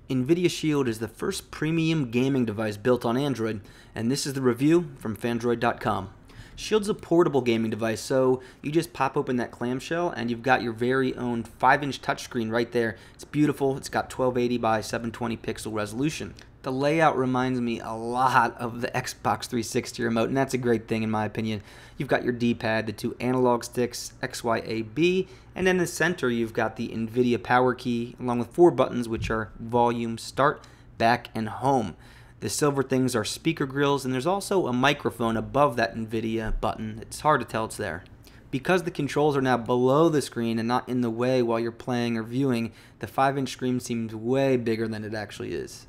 NVIDIA Shield is the first premium gaming device built on Android, and this is the review from Phandroid.com. Shield's a portable gaming device, so you just pop open that clamshell and you've got your very own 5-inch touchscreen right there. It's beautiful. It's got 1280 by 720 pixel resolution. The layout reminds me a lot of the Xbox 360 remote, and that's a great thing in my opinion. You've got your D-pad, the 2 analog sticks, X, Y, A, B, and then in the center you've got the NVIDIA power key along with 4 buttons, which are volume, start, back, and home. The silver things are speaker grills, and there's also a microphone above that NVIDIA button. It's hard to tell it's there. Because the controls are now below the screen and not in the way while you're playing or viewing, the 5-inch screen seems way bigger than it actually is.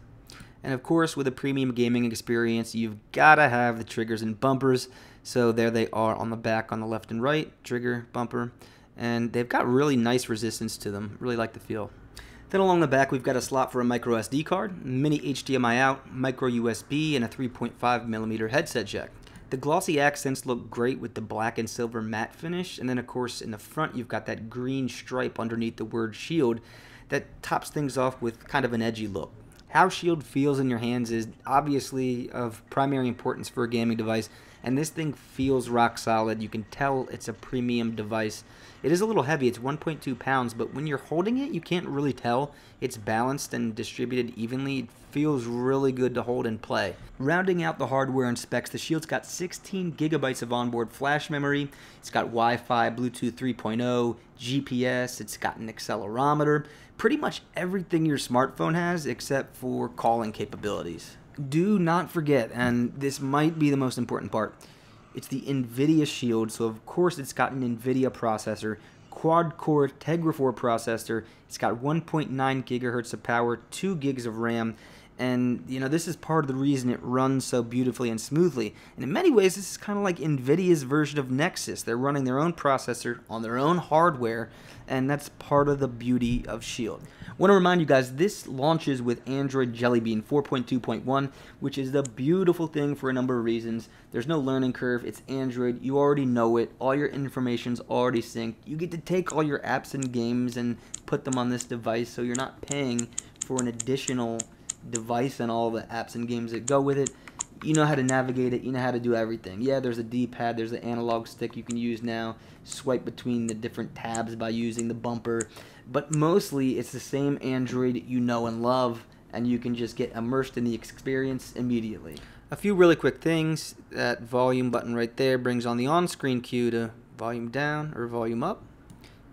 And of course, with a premium gaming experience, you've got to have the triggers and bumpers. So there they are on the back on the left and right, trigger, bumper, and they've got really nice resistance to them. Really like the feel. Then along the back, we've got a slot for a micro SD card, mini HDMI out, micro USB, and a 3.5mm headset jack. The glossy accents look great with the black and silver matte finish, and then of course in the front you've got that green stripe underneath the word Shield that tops things off with kind of an edgy look. How Shield feels in your hands is obviously of primary importance for a gaming device, and this thing feels rock solid. You can tell it's a premium device. It is a little heavy, it's 1.2 pounds, but when you're holding it, you can't really tell. It's balanced and distributed evenly. It feels really good to hold and play. Rounding out the hardware and specs, the Shield's got 16 gigabytes of onboard flash memory. It's got Wi-Fi, Bluetooth 3.0, GPS, it's got an accelerometer. Pretty much everything your smartphone has except for calling capabilities. Do not forget, and this might be the most important part, it's the NVIDIA Shield, so of course it's got an NVIDIA processor, quad-core Tegra 4 processor, it's got 1.9 gigahertz of power, 2 gigs of RAM, and you know, this is part of the reason it runs so beautifully and smoothly. And in many ways, this is kind of like NVIDIA's version of Nexus. They're running their own processor on their own hardware, and that's part of the beauty of Shield. I want to remind you guys, this launches with Android Jelly Bean 4.2.1, which is the beautiful thing for a number of reasons. There's no learning curve. It's Android. You already know it. All your information's already synced. You get to take all your apps and games and put them on this device, so you're not paying for an additional device and all the apps and games that go with it. You know how to navigate it, you know how to do everything. Yeah, there's a D-pad, there's an analog stick you can use now, swipe between the different tabs by using the bumper, but mostly it's the same Android you know and love, and you can just get immersed in the experience immediately. A few really quick things. That volume button right there brings on the on-screen cue to volume down or volume up.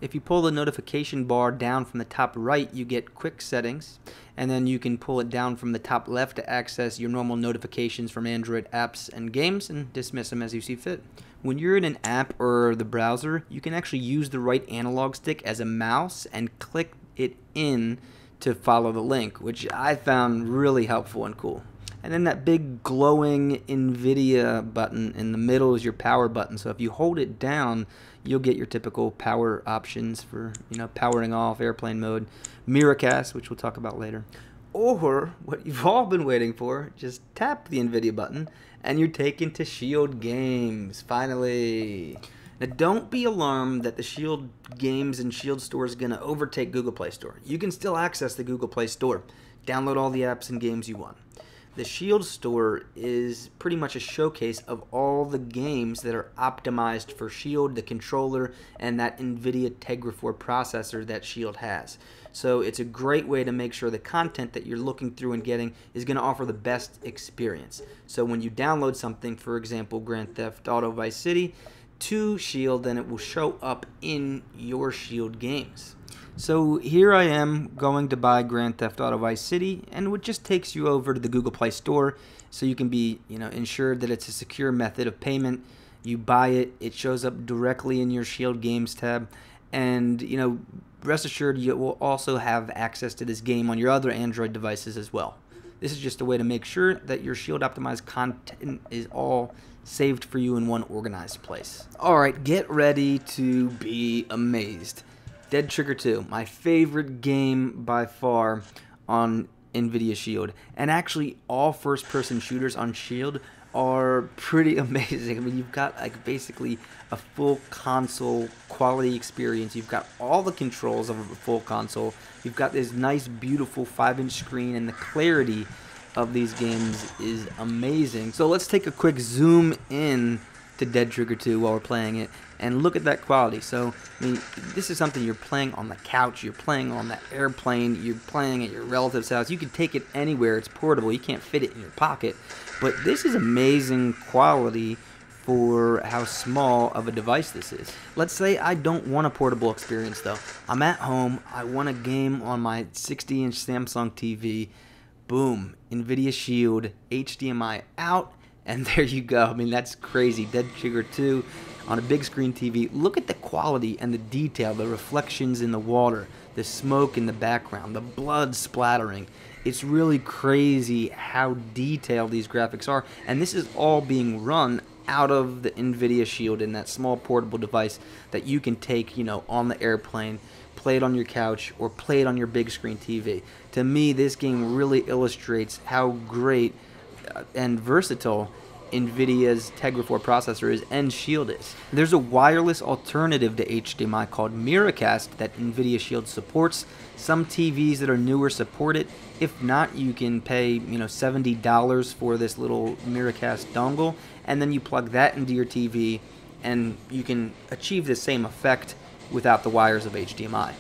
If you pull the notification bar down from the top right, you get quick settings, and then you can pull it down from the top left to access your normal notifications from Android apps and games and dismiss them as you see fit. When you're in an app or the browser, you can actually use the right analog stick as a mouse and click it in to follow the link, which I found really helpful and cool. And then that big glowing NVIDIA button in the middle is your power button. So if you hold it down, you'll get your typical power options for, you know, powering off, airplane mode, Miracast, which we'll talk about later. Or what you've all been waiting for, just tap the NVIDIA button and you're taken to Shield games, finally. Now don't be alarmed that the Shield games and Shield store is going to overtake Google Play Store. You can still access the Google Play Store. Download all the apps and games you want. The Shield store is pretty much a showcase of all the games that are optimized for Shield, the controller, and that NVIDIA Tegra 4 processor that Shield has. So it's a great way to make sure the content that you're looking through and getting is going to offer the best experience. So when you download something, for example, Grand Theft Auto Vice City, to Shield, then it will show up in your Shield games. So here I am going to buy Grand Theft Auto Vice City, and it just takes you over to the Google Play Store so you can be, ensured that it's a secure method of payment. You buy it, it shows up directly in your Shield Games tab, and rest assured you will also have access to this game on your other Android devices as well. This is just a way to make sure that your Shield optimized content is all saved for you in one organized place. Alright, get ready to be amazed. Dead Trigger 2, my favorite game by far on NVIDIA Shield. And actually, all first-person shooters on Shield are pretty amazing. I mean, you've got like basically a full console quality experience. You've got all the controls of a full console. You've got this nice, beautiful 5-inch screen, and the clarity of these games is amazing. So let's take a quick zoom in to Dead Trigger 2 while we're playing it and look at that quality. So, I mean, this is something you're playing on the couch, you're playing on the airplane, you're playing at your relative's house. You can take it anywhere. It's portable. You can't fit it in your pocket. But this is amazing quality for how small of a device this is. Let's say I don't want a portable experience though. I'm at home, I want a game on my 60-inch Samsung TV. Boom, NVIDIA Shield, HDMI out, and there you go. I mean, that's crazy. Dead Trigger 2 on a big screen TV. Look at the quality and the detail, the reflections in the water, the smoke in the background, the blood splattering. It's really crazy how detailed these graphics are, and this is all being run out of the NVIDIA Shield in that small portable device that you can take, on the airplane, play it on your couch, or play it on your big screen TV. To me, this game really illustrates how great and versatile NVIDIA's Tegra 4 processor is and Shield is. There's a wireless alternative to HDMI called Miracast that NVIDIA Shield supports. Some TVs that are newer support it. If not, you can pay $70 for this little Miracast dongle, and then you plug that into your TV, and you can achieve the same effect without the wires of HDMI.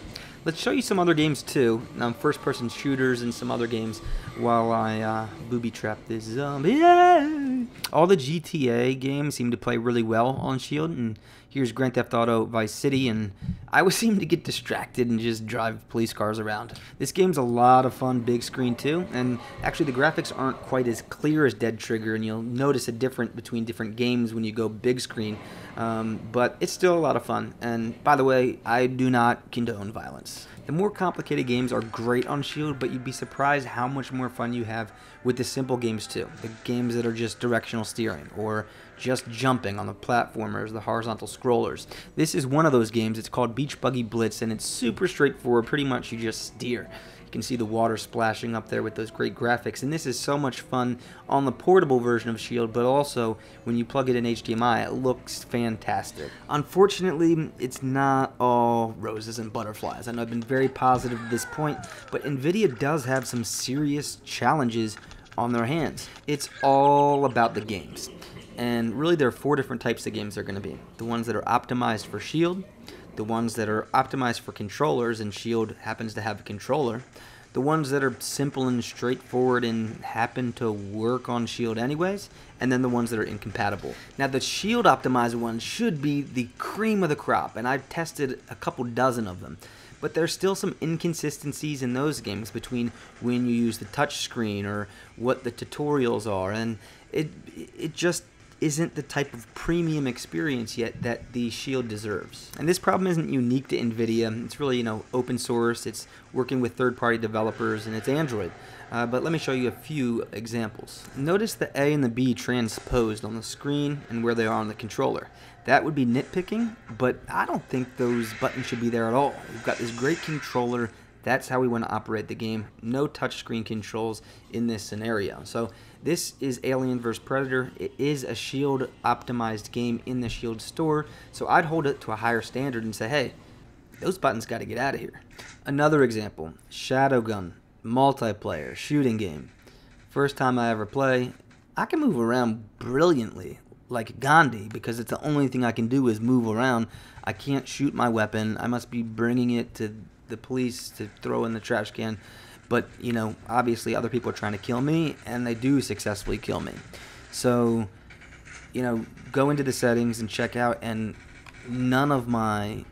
Let's show you some other games too, first-person shooters and some other games while I booby-trap this zombie. Yeah! All the GTA games seem to play really well on Shield, and here's Grand Theft Auto Vice City, and I always seem to get distracted and just drive police cars around. This game's a lot of fun big screen too, and actually the graphics aren't quite as clear as Dead Trigger, and you'll notice a difference between different games when you go big screen, but it's still a lot of fun. And by the way, I do not condone violence. The more complicated games are great on Shield, but you'd be surprised how much more fun you have with the simple games too. The games that are just directional steering or just jumping on the platformers, the horizontal scrollers. This is one of those games. It's called Beach Buggy Blitz, and it's super straightforward. Pretty much you just steer. You can see the water splashing up there with those great graphics, and this is so much fun on the portable version of Shield, but also when you plug it in HDMI, it looks fantastic. Unfortunately, it's not all roses and butterflies. I know I've been very positive at this point, but NVIDIA does have some serious challenges on their hands. It's all about the games. And really there are 4 different types of games they're going to be. The ones that are optimized for Shield, the ones that are optimized for controllers, and Shield happens to have a controller, the ones that are simple and straightforward and happen to work on Shield anyways, and then the ones that are incompatible. Now the Shield optimized ones should be the cream of the crop, and I've tested a couple dozen of them. But there's still some inconsistencies in those games between when you use the touch screen or what the tutorials are, and it just isn't the type of premium experience yet that the Shield deserves. And this problem isn't unique to NVIDIA. It's really, open source. It's working with third-party developers, and it's Android. But let me show you a few examples. Notice the A and the B transposed on the screen and where they are on the controller. That would be nitpicking, but I don't think those buttons should be there at all. We've got this great controller. That's how we want to operate the game. No touchscreen controls in this scenario. So this is Alien vs. Predator. It is a Shield optimized game in the Shield store. So I'd hold it to a higher standard and say, hey, those buttons got to get out of here. Another example, Shadowgun, multiplayer, shooting game. First time I ever play, I can move around brilliantly, like Gandhi, because it's the only thing I can do is move around. I can't shoot my weapon. I must be bringing it to the police to throw in the trash can. But, obviously other people are trying to kill me, and they do successfully kill me. So, go into the settings and check out, and none of my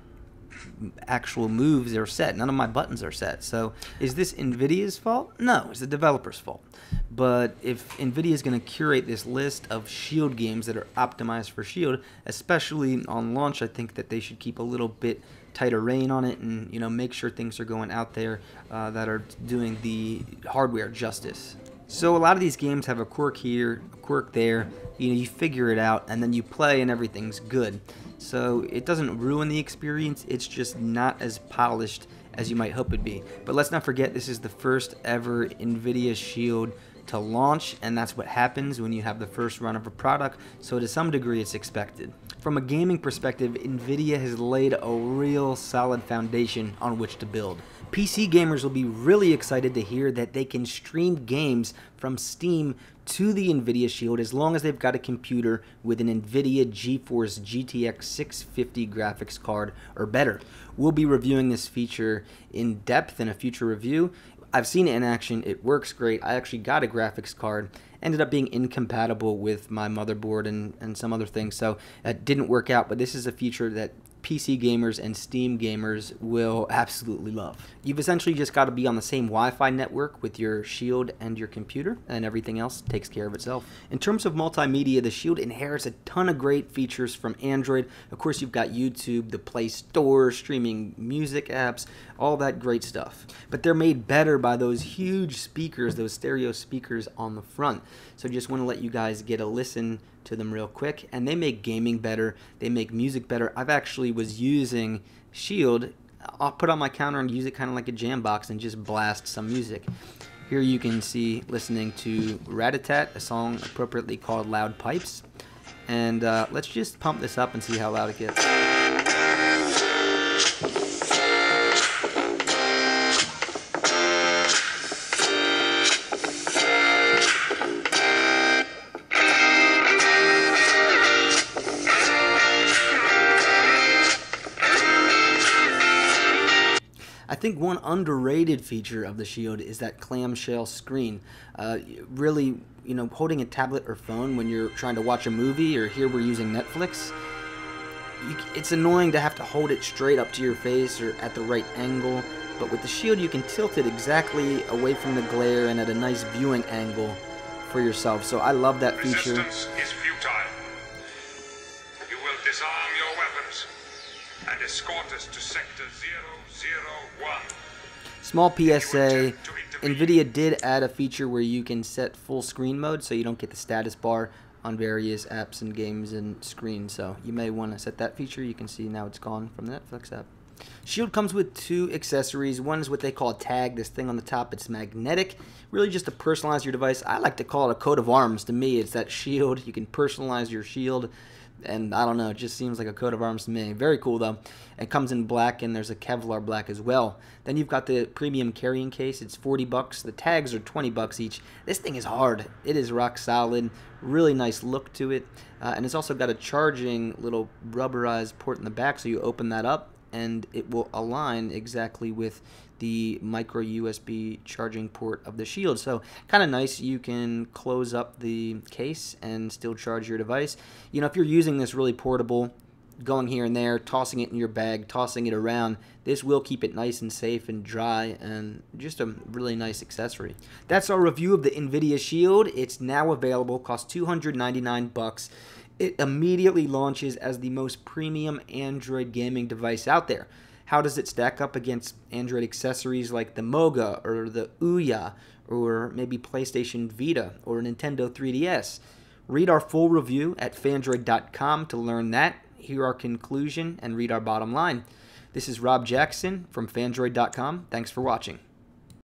actual moves are set. None of my buttons are set. So, is this NVIDIA's fault? No, it's the developer's fault. But if NVIDIA is going to curate this list of Shield games that are optimized for Shield, especially on launch, I think that they should keep a little bit tighter rein on it and make sure things are going out there that are doing the hardware justice. So a lot of these games have a quirk here, a quirk there. You figure it out and then you play and everything's good. So it doesn't ruin the experience. It's just not as polished as you might hope it'd be. But let's not forget, this is the first ever NVIDIA Shield to launch, and that's what happens when you have the first run of a product, so to some degree it's expected. From a gaming perspective, NVIDIA has laid a real solid foundation on which to build. PC gamers will be really excited to hear that they can stream games from Steam to the NVIDIA Shield as long as they've got a computer with an NVIDIA GeForce GTX 650 graphics card or better. We'll be reviewing this feature in depth in a future review. I've seen it in action. It works great. I actually got a graphics card. Ended up being incompatible with my motherboard and some other things, so it didn't work out, but this is a feature that PC gamers and Steam gamers will absolutely love. You've essentially just got to be on the same Wi-Fi network with your Shield and your computer, and everything else takes care of itself. In terms of multimedia, the Shield inherits a ton of great features from Android. Of course, you've got YouTube, the Play Store, streaming music apps, all that great stuff. But they're made better by those huge speakers, those stereo speakers on the front. So just want to let you guys get a listen to them real quick, and they make gaming better, they make music better. I've actually was using Shield. I'll put on my counter and use it kind of like a jam box and just blast some music. Here you can see listening to Rat-a-tat, a song appropriately called Loud Pipes, and let's just pump this up and see how loud it gets. I think one underrated feature of the Shield is that clamshell screen. Really, holding a tablet or phone when you're trying to watch a movie, or here we're using Netflix, it's annoying to have to hold it straight up to your face or at the right angle, but with the Shield you can tilt it exactly away from the glare and at a nice viewing angle for yourself. So I love that feature. Resistance is futile. You will disarm your weapons and escort us to Sector 001. Small PSA, NVIDIA did add a feature where you can set full screen mode so you don't get the status bar on various apps and games and screens. So you may want to set that feature. You can see now it's gone from the Netflix app. Shield comes with two accessories. One is what they call a tag, this thing on the top. It's magnetic, really just to personalize your device. I like to call it a coat of arms. To me, it's that Shield. You can personalize your Shield, and I don't know, it just seems like a coat of arms to me. Very cool though. It comes in black, and there's a Kevlar black as well. Then you've got the premium carrying case. It's 40 bucks. The tags are 20 bucks each. This thing is hard. It is rock solid. Really nice look to it. And it's also got a charging little rubberized port in the back, so you open that up and it will align exactly with the micro USB charging port of the Shield. So kind of nice. You can close up the case and still charge your device. If you're using this really portable, going here and there, tossing it in your bag, tossing it around, this will keep it nice and safe and dry, and just a really nice accessory. That's our review of the NVIDIA Shield. It's now available, costs $299. It immediately launches as the most premium Android gaming device out there. How does it stack up against Android accessories like the Moga or the Ouya, or maybe PlayStation Vita or Nintendo 3DS? Read our full review at Phandroid.com to learn that, hear our conclusion, and read our bottom line. This is Rob Jackson from Phandroid.com. Thanks for watching.